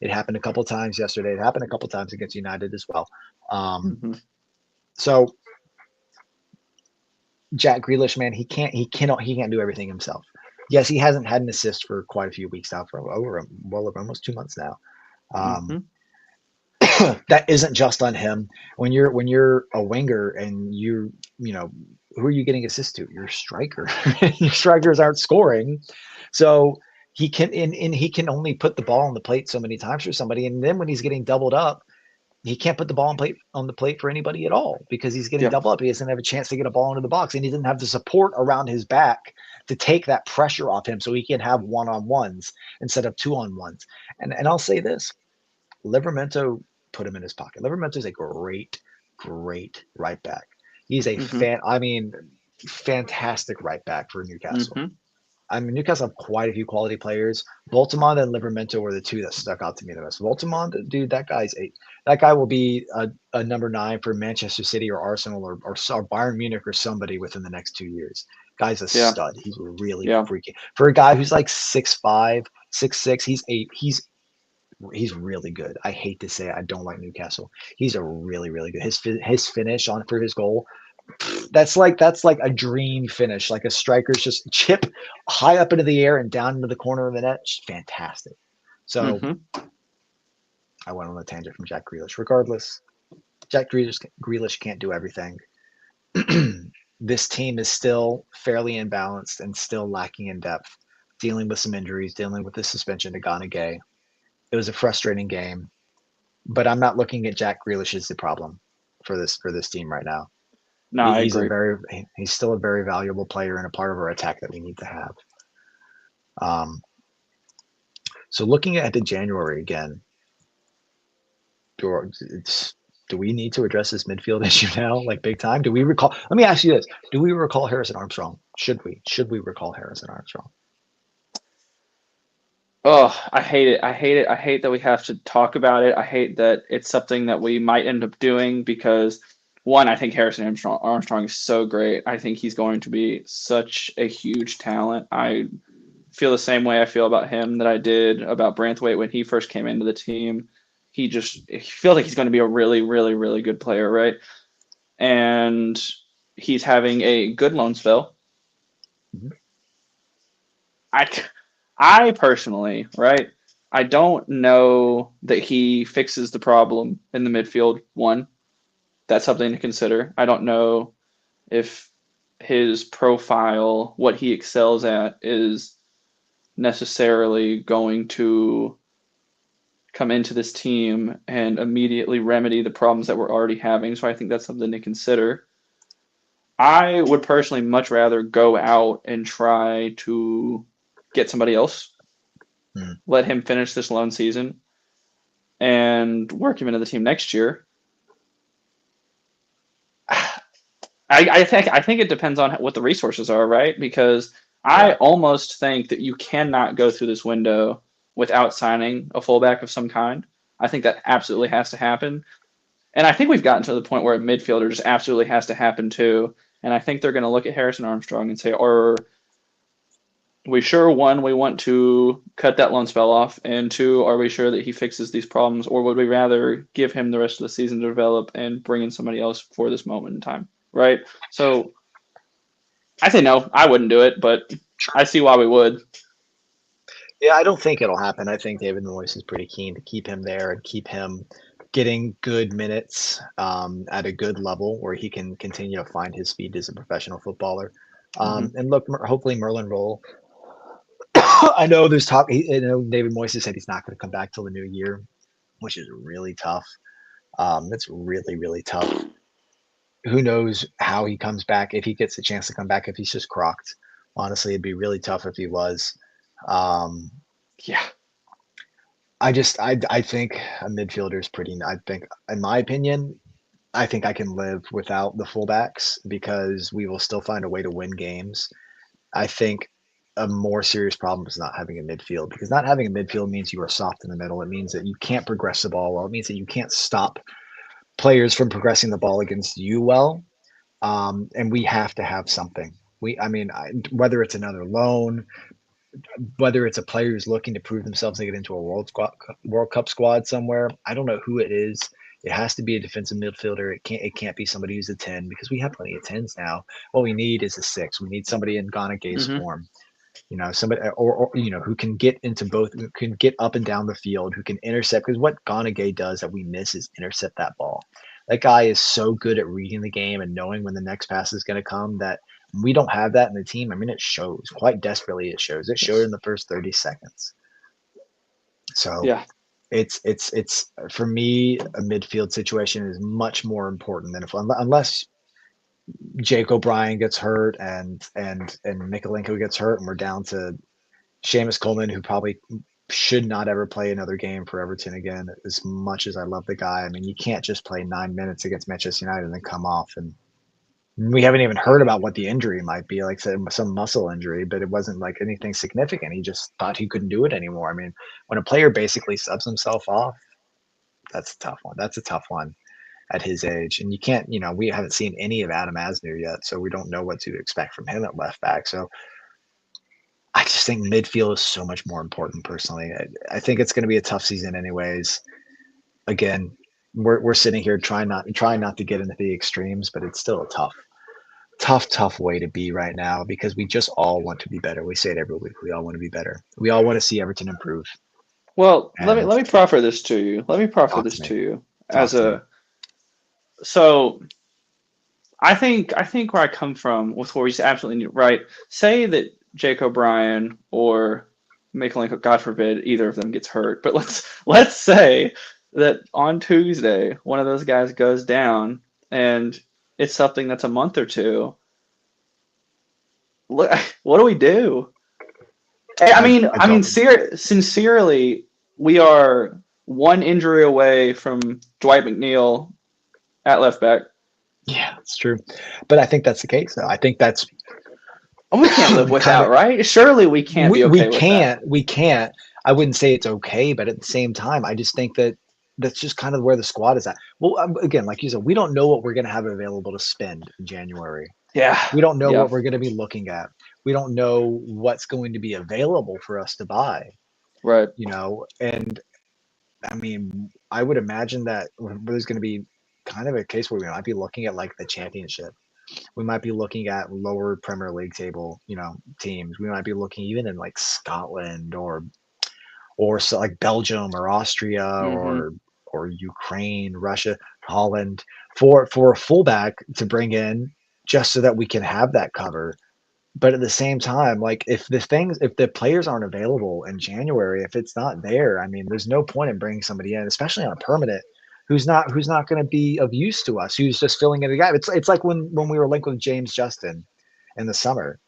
It happened a couple times yesterday. It happened a couple times against United as well. Um, Mm-hmm. so Jack Grealish, man, he can't do everything himself. Yes, he hasn't had an assist for quite a few weeks now, for over almost 2 months now. Um, Mm-hmm. that isn't just on him. When you're a winger and you know who are you getting assists to? Your striker. Your strikers aren't scoring, so he can only put the ball on the plate so many times for somebody, and then when he's getting doubled up, he can't put the ball on the plate for anybody at all because he's getting Yeah. doubled up. He doesn't have a chance to get a ball into the box, and he doesn't have the support around his back to take that pressure off him, so he can have one on ones instead of two on ones. And I'll say this: Livermento put him in his pocket. Livermento is a great, great right back. He's a Mm-hmm. fantastic right back for Newcastle. Mm-hmm. I mean, Newcastle have quite a few quality players. Boltemont and Livermento were the two that stuck out to me the most. Boltemont, dude, that guy will be a number nine for Manchester City or Arsenal or Bayern Munich or somebody within the next 2 years. Guy's a Yeah. stud. He's really Yeah. freaking for a guy who's like 6'5", 6'6". He's really good. I hate to say it, I don't like Newcastle. He's a really really good. His finish on for his goal, that's like a dream finish. Like a striker's just chip high up into the air and down into the corner of the net. Just fantastic. So Mm-hmm. I went on a tangent from Jack Grealish. Regardless, Jack Grealish can't do everything. This team is still fairly imbalanced and still lacking in depth, dealing with some injuries, dealing with the suspension to Ghana Gay. It was a frustrating game, but I'm not looking at Jack Grealish as the problem for this team right now. No, He, I he's a agree. very he's still a very valuable player and a part of our attack that we need to have. Um, so looking ahead to January again, do, do we need to address this midfield issue now, like big time? Do we recall? Let me ask you this: do we recall Harrison Armstrong? Should we? Should we recall Harrison Armstrong? Oh, I hate it. I hate it. I hate that we have to talk about it. I hate that it's something that we might end up doing because one, I think Armstrong is so great. I think he's going to be such a huge talent. I feel the same way I feel about him that I did about Branthwaite when he first came into the team. He feels like he's going to be a really, really, really good player, right? And he's having a good loan spell. Mhm. I, I personally, right? I don't know that he fixes the problem in the midfield. One, that's something to consider. I don't know if his profile, what he excels at, is necessarily going to come into this team and immediately remedy the problems that we're already having. So I think that's something to consider. I would personally much rather go out and try to get somebody else, Mm. let him finish this loan season, and work him into the team next year. I think it depends on what the resources are, right? Because I Yeah. almost think that you cannot go through this window without signing a fullback of some kind. I think that absolutely has to happen. And I think we've gotten to the point where a midfielder just absolutely has to happen too. And I think they're going to look at Harrison Armstrong and say, are we sure, one, we want to cut that loan spell off? And two, are we sure that he fixes these problems? Or would we rather give him the rest of the season to develop and bring in somebody else for this moment in time? Right? So I say no, I wouldn't do it, but I see why we would. Yeah, I don't think it'll happen. I think David Moyes is pretty keen to keep him there and keep him getting good minutes at a good level where he can continue to find his feet as a professional footballer. Mm-hmm. And look, hopefully Merlin Roll. I know there's talk. David Moyes has said he's not going to come back till the new year, which is really tough. It's really really tough. Who knows how he comes back if he gets a chance to come back if he's just crocked. Honestly, it'd be really tough if he was. Um, Yeah. I think a midfielder is pretty. I think, in my opinion, I think I can live without the fullbacks because we will still find a way to win games. I think a more serious problem is not having a midfield because not having a midfield means you are soft in the middle. It means that you can't progress the ball well. It means that you can't stop players from progressing the ball against you well. And we have to have something. Whether it's another loan, whether it's a player who's looking to prove themselves to get into a World Cup squad somewhere. I don't know who it is. It has to be a defensive midfielder. It can't be somebody who's a 10 because we have plenty of 10s now. What we need is a 6. We need somebody in Ghana Gay's Hmm. form. Somebody or who can get into both, who can get up and down the field, who can intercept. Because what Ghana Gay does that we miss is intercept that ball. That guy is so good at reading the game and knowing when the next pass is going to come that we don't have that in the team. I mean, it shows quite desperately. It shows. It showed Yes. in the first 30 seconds. So Yeah. it's for me, a midfield situation is much more important than if unless Jake O'Brien gets hurt and Mikalenko gets hurt and we're down to Seamus Coleman, who probably should not ever play another game for Everton again. As much as I love the guy, I mean, you can't just play 9 minutes against Manchester United and then come off. And we haven't even heard about what the injury might be, like some muscle injury, but it wasn't like anything significant. He just thought he couldn't do it anymore. I mean, when a player basically subs himself off, that's a tough one. That's a tough one at his age. And you can't, we haven't seen any of Adam Asner yet, so we don't know what to expect from him at left back. So I just think midfield is so much more important personally. I think it's going to be a tough season anyways. Again, we're sitting here trying not to get into the extremes, but it's still a tough way to be right now because we just all want to be better. We say it every week. We all want to be better. We all want to see Everton improve. Well, And let me proffer this to you. Let me proffer talk to this me. to you Talk as to me. a so I think where I come from with where he's absolutely right. Say that Jake O'Brien or Mikalenko, God forbid, either of them gets hurt. But let's say that on Tuesday one of those guys goes down and it's something that's a month or two. What do we do? I I mean, I I mean, don't. sincerely, we are one injury away from Dwight McNeil at left back. Yeah, it's true. But I think that's the case though. I think that's And we can't live kind without, of right? Surely we can't be we okay with that. can't. I wouldn't say it's okay, but at the same time, I just think that that's just kind of where the squad is at. Well, again, like you said, we don't know what we're going to have available to spend in January. Yeah, We don't know yeah, what we're going to be looking at. We don't know what's going to be available for us to buy, right. and I mean, I would imagine that there's going to be kind of a case where we might be looking at like the championship. We might be looking at lower Premier League table, teams. We might be looking even in like Scotland or so like Belgium or Austria Hmm. or Ukraine, Russia, Holland for a fullback to bring in just so that we can have that cover. But at the same time, like if the players aren't available in January, if it's not there, I mean, there's no point in bringing somebody in, especially on a permanent, who's not going to be of use to us, who's just filling in the gap. It's like when we were linked with James Justin in the summer,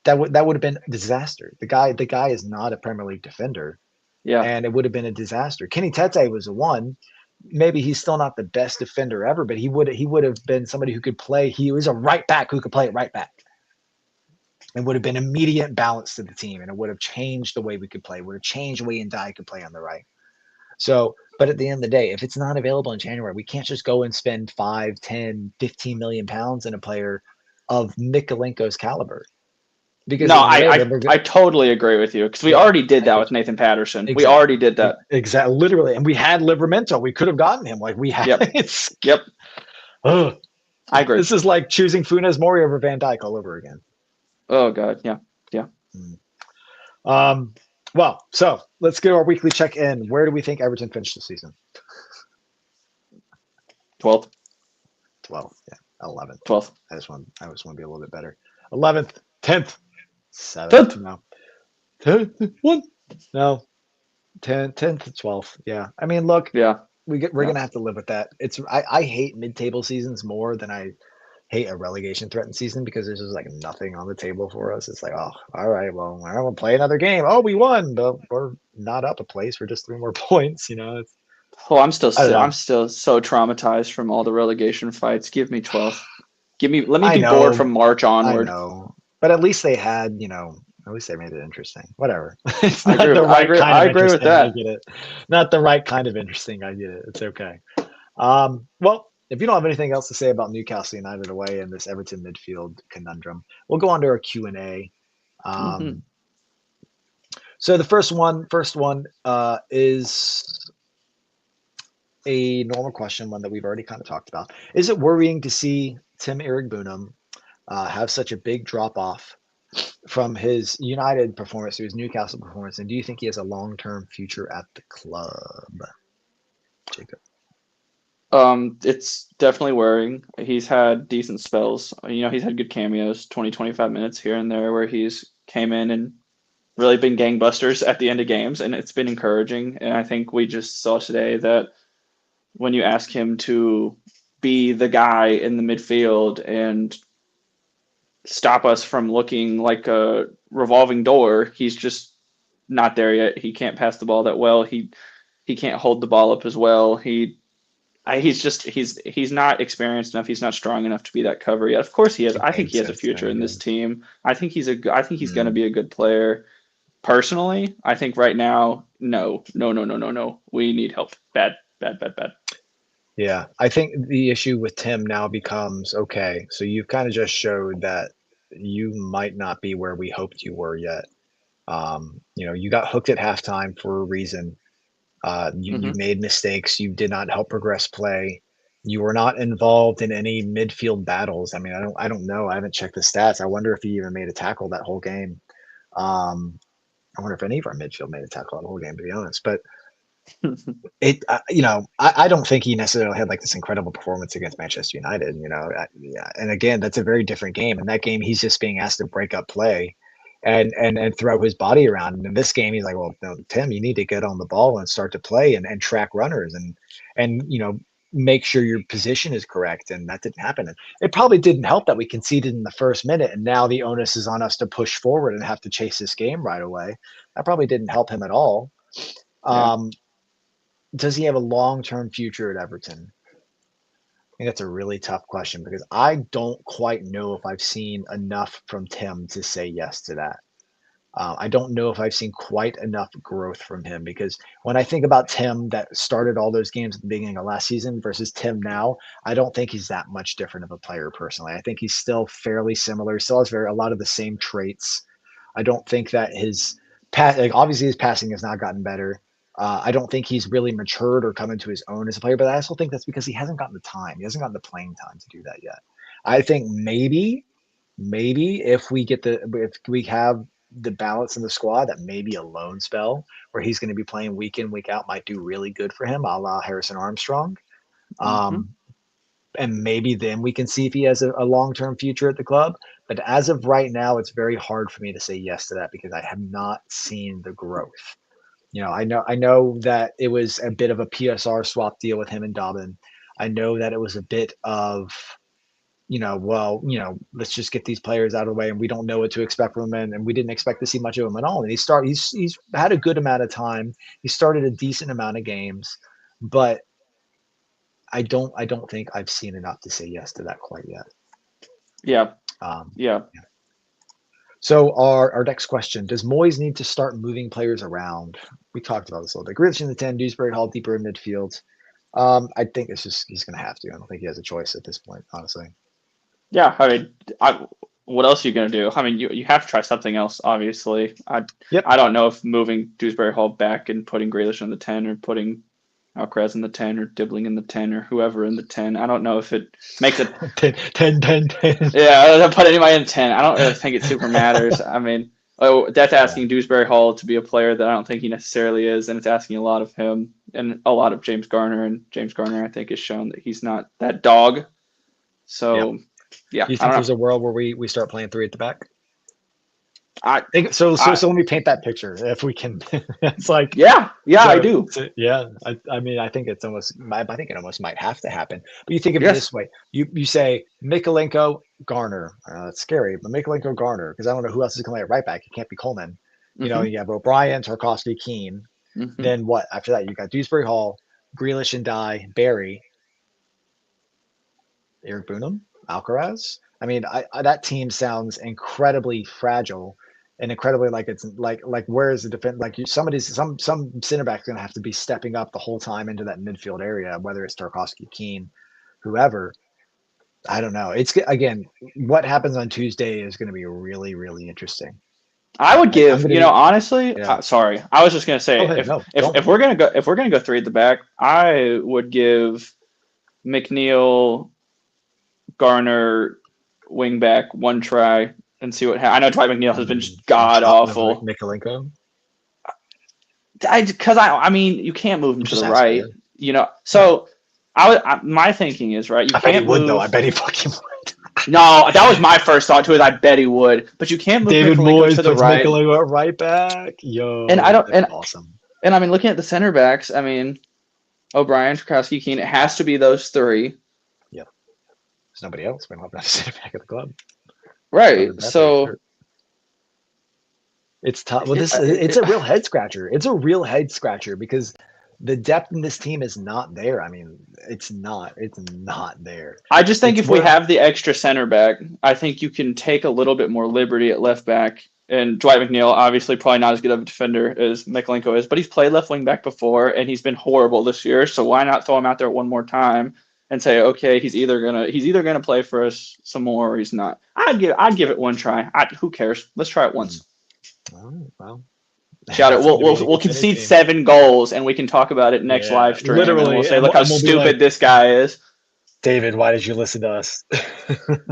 that would have been a disaster. The guy is not a Premier League defender, Yeah, and it would have been a disaster. Kenny Tete was the one. Maybe he's still not the best defender ever, but he would have been somebody who could play. He was a right back who could play at right back and would have been immediate balance to the team, and it would have changed the way we could play. Would have changed the way Ndai could play on the right. So, but at the end of the day, if it's not available in January, we can't just go and spend 5, 10, 15 million pounds in a player of Mikalenko's caliber. Because no, at the end of the day, then we're I good. totally agree with you because we Yeah, already did thank that you. with Nathan Patterson. We already Exactly. did that. Exactly. Literally. And we had Livramento. We could have gotten him. Like we had Yep, it's yep, ugh. I agree. This is like choosing Funes Mori over Van Dyke all over again. Oh God, yeah, yeah. Mm. Um, well, so let's get our weekly check in. Where do we think Everton finished the season? 12th, 12th, yeah, 11th. 12th, I just want to be a little bit better. 11th, 10th, 7th. 10th. No, 10th, 1. No, 10th to 12th. Yeah, I mean, look, Yeah, we're yeah. gonna have to live with that. I hate mid-table seasons more than I hate a relegation threatened season because there's just like nothing on the table for us. It's like, oh, all right, well, we'll play another game. Oh, we won, but we're not up a place. We're just 3 more points. It's, Oh, I don't I'm know. still so traumatized from all the relegation fights. Give me 12th. Let me I be bored know, from March I onward. know, but at least they had, at least they made it interesting. Whatever. It's not the I right agree. kind I of agree with interesting. I that. get it. Not the right kind of interesting. I get it. It's okay. Well, if you don't have anything else to say about Newcastle United away in this Everton midfield conundrum, we'll go on to our Q&A. Hmm. Um, so the first one is a normal question, one that we've already kind of talked about. Is it worrying to see Tim Irigbunum have such a big drop off from his United performance to his Newcastle performance? And do you think he has a long-term future at the club, Jacob? It's definitely worrying. He's had decent spells. He's had good cameos, 20, 25 minutes here and there where he's came in and really been gangbusters at the end of games, and it's been encouraging. And I think we just saw today that when you ask him to be the guy in the midfield and stop us from looking like a revolving door, he's just not there yet. He can't pass the ball that well. He can't hold the ball up as well. He's not experienced enough. He's not strong enough to be that cover yet. Of course he has. I think Game he has a sense future in this negative. team. I think he's going to Mm. be a good player. Personally, I think right now, no, no, no, no, no, no. We need help. Bad, bad, bad, bad. Yeah, I think the issue with Tim now becomes okay. So you've kind of just showed that you might not be where we hoped you were yet. You got hooked at halftime for a reason. You Hmm. made mistakes. You did not help progress play. You were not involved in any midfield battles. I mean, I don't know. I haven't checked the stats. I wonder if he even made a tackle that whole game. Um, I wonder if any of our midfield made a tackle that whole game, to be honest. But I don't think he necessarily had like this incredible performance against Manchester United. Yeah, and again, that's a very different game. In that game, he's just being asked to break up play and throw his body around. And in this game, he's like, well, no, Tim, you need to get on the ball and start to play and track runners and make sure your position is correct. And that didn't happen. And it probably didn't help that we conceded in the first minute, and now the onus is on us to push forward and have to chase this game right away. That probably didn't help him at all. Yeah. Um, does he have a long-term future at Everton? I think that's a really tough question because I don't quite know if I've seen enough from Tim to say yes to that. I don't know if I've seen quite enough growth from him because when I think about Tim that started all those games at the beginning of last season versus Tim now, I don't think he's that much different of a player personally. I think he's still fairly similar, still has a lot of the same traits. I don't think that his like obviously his passing has not gotten better. I don't think he's really matured or come into his own as a player, but I also think that's because he hasn't gotten the time. He hasn't gotten the playing time to do that yet. I think maybe if we have the balance in the squad, that maybe a loan spell where he's going to be playing week in week out might do really good for him, a la Harrison Armstrong. Hmm. Um, and maybe then we can see if he has a long-term future at the club. But as of right now, it's very hard for me to say yes to that because I have not seen the growth. I know that it was a bit of a PSR swap deal with him and Dobbin. I know that it was a bit of, let's just get these players out of the way and we don't know what to expect from him and we didn't expect to see much of him at all. And he's had a good amount of time. He started a decent amount of games, but I don't think I've seen enough to say yes to that quite yet. Yeah. Um, Yeah. yeah. So our next question: does Moyes need to start moving players around? We talked about this a little bit. Grealish in the 10, Dewsbury Hall deeper in midfield. I think it's just he's going to have to. I don't think he has a choice at this point, honestly. Yeah. I mean, what else are you going to do? I mean, you have to try something else, obviously. Yep. I don't know if moving Dewsbury Hall back and putting Grealish in the 10 or putting Alcaraz in the 10 or Dibbling in the 10 or whoever in the 10. I don't know if it makes it. 10, 10, 10, 10. Yeah, I don't put anybody in 10. I don't really think it super matters. I mean, that's Yeah. asking Dewsbury Hall to be a player that I don't think he necessarily is, and it's asking a lot of him and a lot of James Garner. And James Garner, I think, has shown that he's not that dog. Yeah. So, yeah, Do you I think don't there's know. a world where we start playing three at the back? I, So I, let me paint that picture if we can. It's like yeah, I do. yeah. I mean, I think it's almost. I think it almost might have to happen. But you think of it Yes. this way: you say Mikolenko, Garner. That's scary, but Mikolenko, Garner, because I don't know who else is going to play at right back. It can't be Coleman. Mm-hmm. You have O'Brien, Tarkovsky, Keane. Mm-hmm. Then what? After that, you got Dewsbury Hall, Grealish and Dye, Barry, Eric Boonham, Alcaraz. I mean, that team sounds incredibly fragile and incredibly like it's like where is the defense? Like some center back's going to have to be stepping up the whole time into that midfield area, whether it's Tarkovsky, Keane, whoever. I don't know. It's again, what happens on Tuesday is going to be really really interesting. I would I'm give, going to be honestly, yeah. sorry. I was just gonna Go say ahead. No, go if ahead. we're gonna go three at the back, I would give McNeil, Garner, wing back one try and see what happens. I know Dwight McNeil has been just On god top of awful. Mikolenko. I mean you can't move him I'm to just the asking. right, Yeah. No, So my thinking is right. You I bet he can't would though. I move. bet he fucking would. No, that was my first thought too. Is I bet he would, but you can't move David Mikalenko to Moyes the puts right. Mikolenko at right back. And I Yo, don't. that'd be awesome. And I mean, looking at the center backs, I mean, O'Brien, Trukowski, Keane. It has to be those three, Yep. There's nobody else. We don't have enough center back at the club other right? than that. But he's So hurt. It's tough. Well, it, this it's a real head scratcher. It's a real head scratcher because the depth in this team is not there. I mean, it's not. It's not there. I just think It's if we where have the extra center back, I think you can take a little bit more liberty at left back. And Dwight McNeil, obviously, probably not as good of a defender as Mikalenko is, but he's played left wing back before, and he's been horrible this year. So why not throw him out there one more time and say, okay, he's either gonna play for us some more or he's not. I'd give it one try. Who cares? Let's try it hmm, once. well, Shout it. it's going to be an We'll concede interesting. 7 goals, and we can talk about it next Yeah, live stream, and we'll literally, say, and look how we'll be like, stupid this guy is. David, why did you listen to us?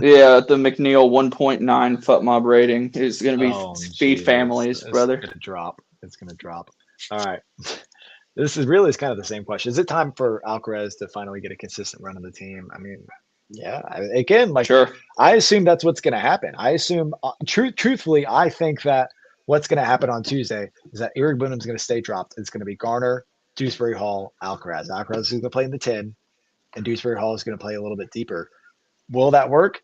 Yeah, the McNeil 1.9 foot mob rating is going to be Oh, feed Jesus. families, It's brother. gonna drop. It's gonna drop. All right. This is really is kind of the same question. Is it time for Alcaraz to finally get a consistent run of the team? I mean, yeah. Again, like Sure. I assume that's what's going to happen. I assume, truthfully, I think that what's going to happen on Tuesday is that Eric Boonham's going to stay dropped. It's going to be Garner, Dewsbury Hall, Alcaraz. Alcaraz is going to play in the 10, and Dewsbury Hall is going to play a little bit deeper. Will that work?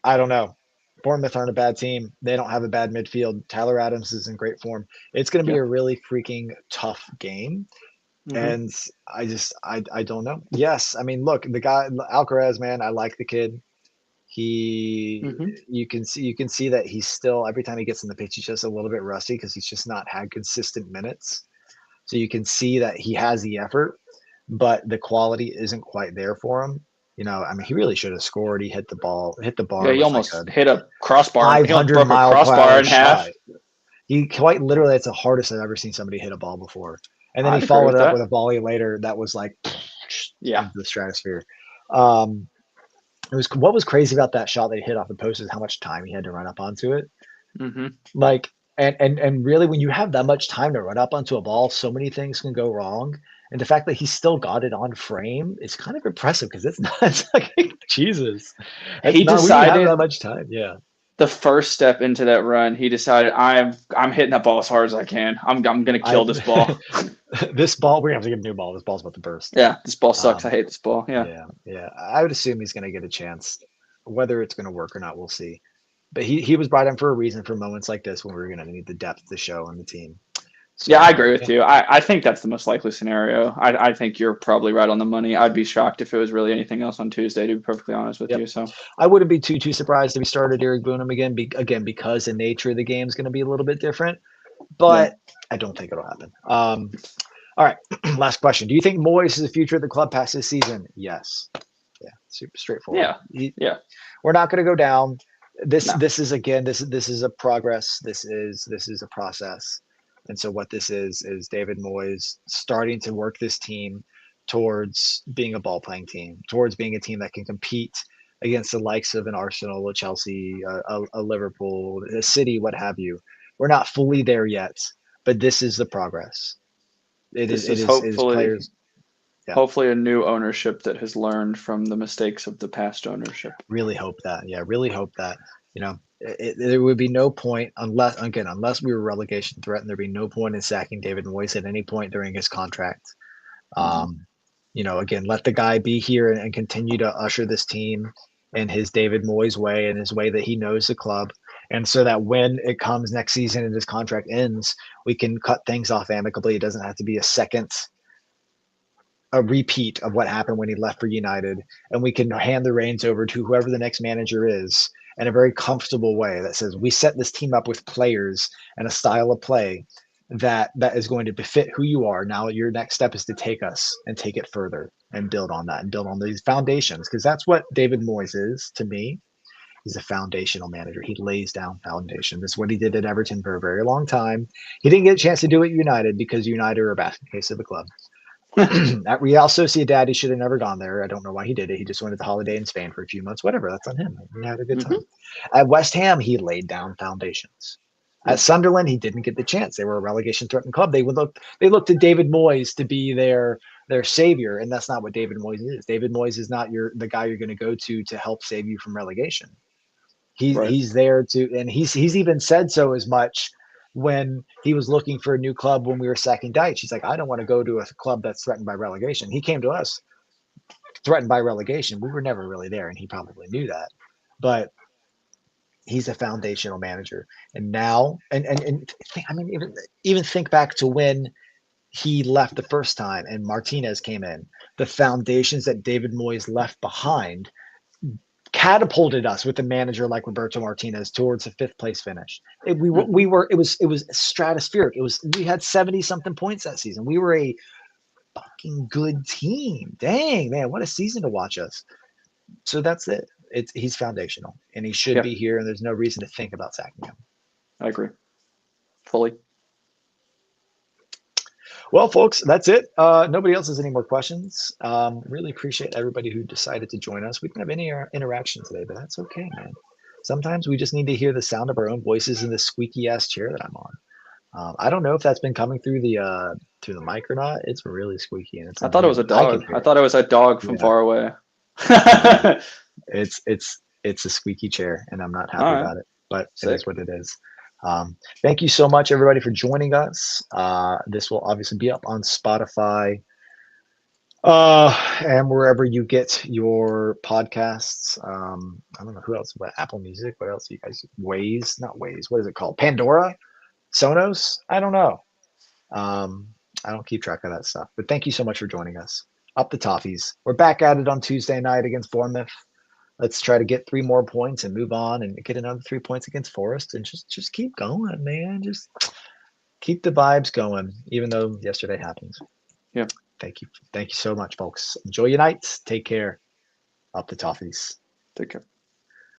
I don't know. Bournemouth aren't a bad team. They don't have a bad midfield. Tyler Adams is in great form. It's going to be Yeah. a really freaking tough game. Hmm. And I don't know. Yes, I mean, look, the guy Alcaraz, man, I like the kid. He Hmm. you can see that he's still every time he gets in the pitch, he's just a little bit rusty because he's just not had consistent minutes. So you can see that he has the effort, but the quality isn't quite there for him. I mean, he really should have scored. He hit the Yeah, bar he with like almost a hit a crossbar. He almost 500 broke a mile per crossbar hour in half. shot. He quite literally, it's the hardest I've ever seen somebody hit a ball before. And then he I'd agree followed with it up that. with a volley later that was like Yeah. into the stratosphere. Um, it was what was crazy about that shot that he hit off the post is how much time he had to run up onto it. Hmm. Like, and really, when you have that much time to run up onto a ball, so many things can go wrong. And the fact that he still got it on frame is kind of impressive because it's not. It's like Jesus, that's He not. We didn't have that decided much time. Yeah. the first step into that run, he decided I'm hitting that ball as hard as I can. I'm gonna I kill this ball. this ball, we're gonna have to give him a new ball. This ball's about to burst. Yeah, this ball sucks. I Um, hate this ball. Yeah. yeah, yeah. I would assume he's gonna get a chance. Whether it's gonna work or not, we'll see. But he was brought in for a reason for moments like this when we are gonna need the depth to show on the team. Yeah, So I agree with yeah, you. I think that's the most likely scenario. I think you're probably right on the money. I'd be shocked if it was really anything else on Tuesday, to be perfectly honest with yep. you. So, I wouldn't be too surprised if we started Eric Boonham again. Again, because the nature of the game is going to be a little bit different. yeah. But I don't think it'll happen. All right, last question. Do you think Moyes is the future of the club past this season? Yes. Yeah, super straightforward. Yeah. Yeah. We're not going to go down. This No. this is again this is a progress. This is a process. And so what this is David Moyes starting to work this team towards being a ball playing team, towards being a team that can compete against the likes of an Arsenal, a Chelsea, a Liverpool, a City, what have you. We're not fully there yet, but this is the progress. It is This it is is it is hopefully players. Yeah, hopefully a new ownership that has learned from the mistakes of the past ownership. really hope that. Yeah, really hope that. You know, there would be no point unless we were relegation threatened. There'd be no point in sacking David Moyes at any point during his contract. Mm-hmm. Again, let the guy be here and continue to usher this team in his David Moyes way and his way that he knows the club. And so that when it comes next season and his contract ends, we can cut things off amicably. It doesn't have to be a repeat of what happened when he left for United, and we can hand the reins over to whoever the next manager is in a very comfortable way that says we set this team up with players and a style of play that is going to befit who you are. Now your next step is to take us and take it further and build on that and build on these foundations, because that's what David Moyes is to me. He's a foundational manager. He lays down foundation. This is what he did at Everton for a very long time. He didn't get a chance to do it at United because United are a basket case of the club. At Real Sociedad, he should have never gone there. I don't know why he did it. He just went to the holiday in Spain for a few months. Whatever, that's on him. He had a good Mm-hmm. time. At West Ham, he laid down foundations. At Yep. Sunderland, he didn't get the chance. They were a relegation threatened club. They looked to David Moyes to be their savior, and that's not what David Moyes is. David Moyes is not the guy you're going to go to help save you from relegation. Right. He's there to, and he's even said so as much when he was looking for a new club when we were sacking Deitch. He's like, I don't want to go to a club that's threatened by relegation. He came to us threatened by relegation. We were never really there, and he probably knew that. But he's a foundational manager, and now, I mean, even think back to when he left the first time and Martinez came in. The foundations that David Moyes left behind catapulted us with a manager like Roberto Martinez towards a fifth place finish. Mm-hmm. It was stratospheric. We had 70 something points that season. We were a fucking good team. Dang, man, what a season to watch us. So that's it. He's foundational and he should Yeah, be here, and there's no reason to think about sacking him. I agree fully. Well, folks, that's it. Nobody else has any more questions. Really appreciate everybody who decided to join us. We didn't have any interaction today, but that's okay, man. Sometimes we just need to hear the sound of our own voices in this squeaky ass chair that I'm on. I don't know if that's been coming through the mic or not. It's really squeaky and it's I thought it was a annoying. I can dog. I hear it. thought it was a dog from Yeah, far away. no, it's a squeaky chair, and I'm not All happy right, about it. But it is sick. what it is. Thank you so much, everybody, for joining us. This will obviously be up on Spotify, and wherever you get your podcasts. I don't know who else. What, Apple Music? What else? You guys? Waze? Not Waze. What is it called? Pandora? Sonos? I don't know. Um, I don't keep track of that stuff. But thank you so much for joining us. Up the Toffees. We're back at it on Tuesday night against Bournemouth. Let's try to get 3 more points and move on and get another 3 points against Forest and just keep going, man. Just keep the vibes going, even though yesterday happened. Yeah. Thank you. Thank you so much, folks. Enjoy your night. Take care. Up the Toffees. Take care.